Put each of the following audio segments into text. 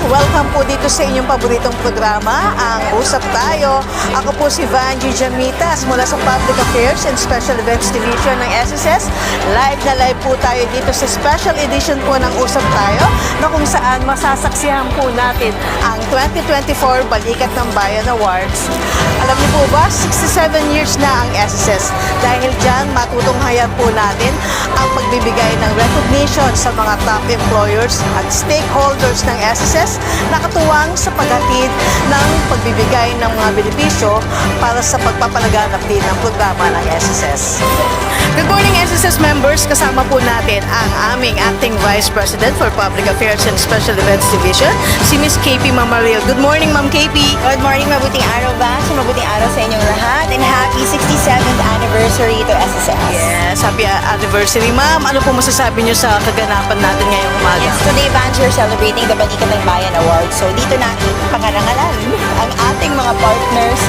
Welcome po dito sa inyong paboritong programa, ang Usap Tayo. Ako po si Vanji Jamitas mula sa Public Affairs and Special Events Division ng SSS. Live na live po tayo dito sa special edition po ng Usap Tayo na kung saan masasaksihan po natin ang 2024 Balikat ng Bayan Awards. Alam niyo po ba, 67 years na ang SSS. Dahil dyan, matutunghayan po natin ang pagbibigay ng recognition sa mga top employers at stakeholders ng SSS na katuwang sa paghatid ng pagbibigay ng mga benepisyo para sa pagpapalaganap din ng programa ng SSS. Good morning SSS members, kasama po natin ang aming Acting Vice President for Public Affairs and Special Events Division, si Ms. KP Mamaril. Good morning, Ma'am KP. Good morning, mabuting araw ba? Mabuting araw sa inyong lahat and happy 67th anniversary to SSS. Yes, happy anniversary, Ma'am. Ano po masasabi niyo sa kaganapan natin ngayong umaga? Yes, today, Vanji, we're celebrating the Balikat ng Bayan Award. So, dito natin pangarangalan ang ating mga partners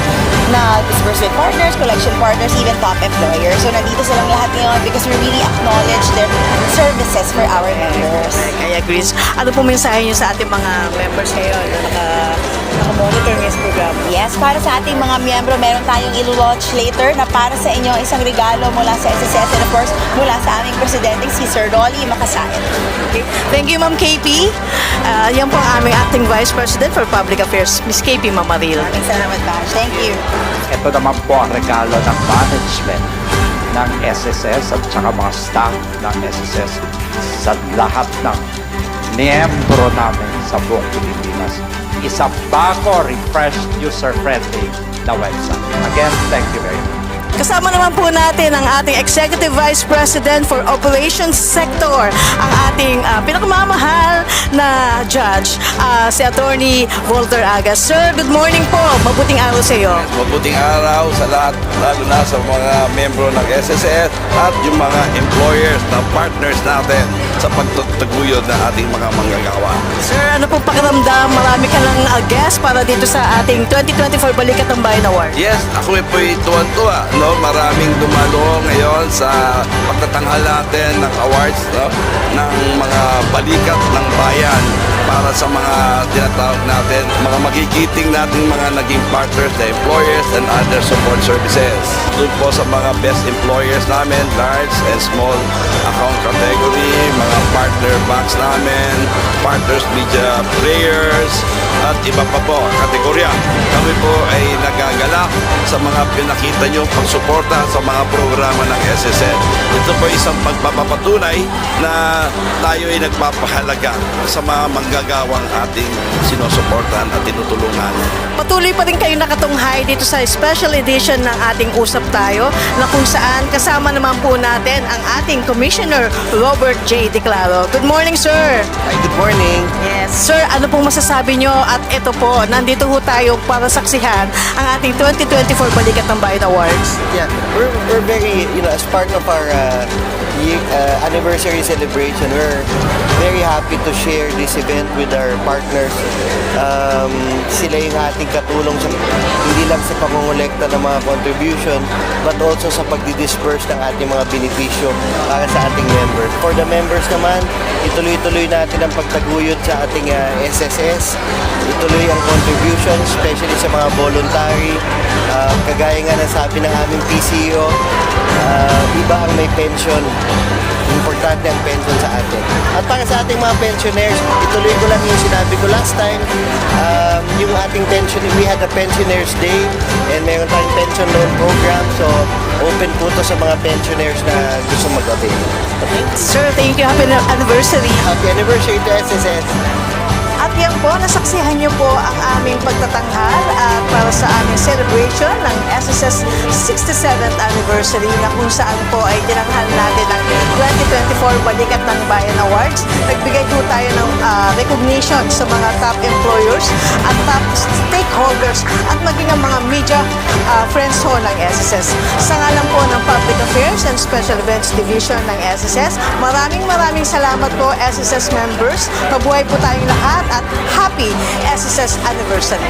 na disbursement partners, collection partners, even top employers. So, nandito silang lahat ngayon because we really acknowledge their services for our members. I agree. Ano po mensahe niyo sa ating mga members ngayon na naka-monitor ng program? Yes, para sa ating mga miyembro, meron tayong ilo-launch later na para sa inyo isang regalo mula sa SSS and of course, mula sa aming presidente, si Sir Rolly Makasain. Okay. Thank you, Ma'am KP. Yan po ang aming Acting Vice President for Public Affairs, Ms. KP Mamaril. Maraming salamat, Bash. Thank you. Ito naman po ang regalo ng management ng SSS at saka mga staff ng SSS sa lahat ng miyembro namin sa buong Pilipinas. Isang bago, refreshed, user-friendly na website. Again, thank you very much. Kasama naman po natin ang ating Executive Vice President for Operations Sector, ang ating pinakamamahal na judge, si Attorney Walter Agas. Sir, good morning po. Mabuting araw sa iyo. Mabuting araw sa lahat, lalo na sa mga membro ng SSS at yung mga employers na partners natin sa pagtutaguyod ng ating mga manggagawa. Sir, ano po pakiramdam? Marami ka lang guest para dito sa ating 2024 Balikat ng Bayan Award. Yes, ako po'y tuwan-tuwa. No? Maraming dumalo ngayon sa pagtatanghal natin ng awards, no? Ng mga balikat ng bayan para sa mga tinatawag natin, mga magigiting natin mga naging partners na employers and other support services. Doon po sa mga best employers namin, large and small account category, mga partner banks namin, partners media players, at iba pa po kategorya. Kami po ay nagagalak sa mga pinakita nyo pagsuporta sa mga programa ng SSN. Ito po isang pagpapatunay na tayo ay nagpapahalaga sa mga manggagawang ating sinusuportahan at tinutulungan. Patuloy pa rin kayo nakatunghay dito sa special edition ng ating Usap Tayo na kung saan kasama naman po natin ang ating Commissioner Robert J. Declaro. Good morning, sir! Hi, good morning! Yes, sir, ano pong masasabi nyo? At ito po, nandito po tayo para saksihan ang ating 2024 Balikat ng Bayan Awards. Yeah, we're very, as part of our anniversary celebration, we're very happy to share this event with our partners. Sila yung ating katulong sa, hindi lang sa pangongolekta ng mga contribution, but also sa pagdi-disperse ng ating mga benepisyo para sa ating members. For the members naman, ituloy-tuloy natin ang pagtaguyod sa ating SSS. Ituloy ang contribution, especially sa mga voluntary. Kagaya nga ng sabi ng aming PCO, iba ang may pension. Importante ang pension sa atin. At para sa ating mga pensioners, ituloy ko lang yung sinabi ko last time, yung ating pension, we had a pensioners day and meron tayong pension loan program, so open po to sa mga pensioners na gusto mag-avail. Okay? Sir, thank you. Happy anniversary. Happy anniversary to SSS. At yan po, nasaksihan niyo po ang aming pagtatanghal at para sa aming celebration ng SSS 67th anniversary na kung saan po ay tinanghal natin ang 2024 Balikat ng Bayan Awards. Nagbigay po tayo ng recognition sa mga top employers at top stakeholders at maging ang mga media friends ho ng SSS. Sa ngalan po ng Public Affairs and Special Events Division ng SSS, maraming salamat po SSS members. Mabuhay po tayong lahat at happy SSS anniversary.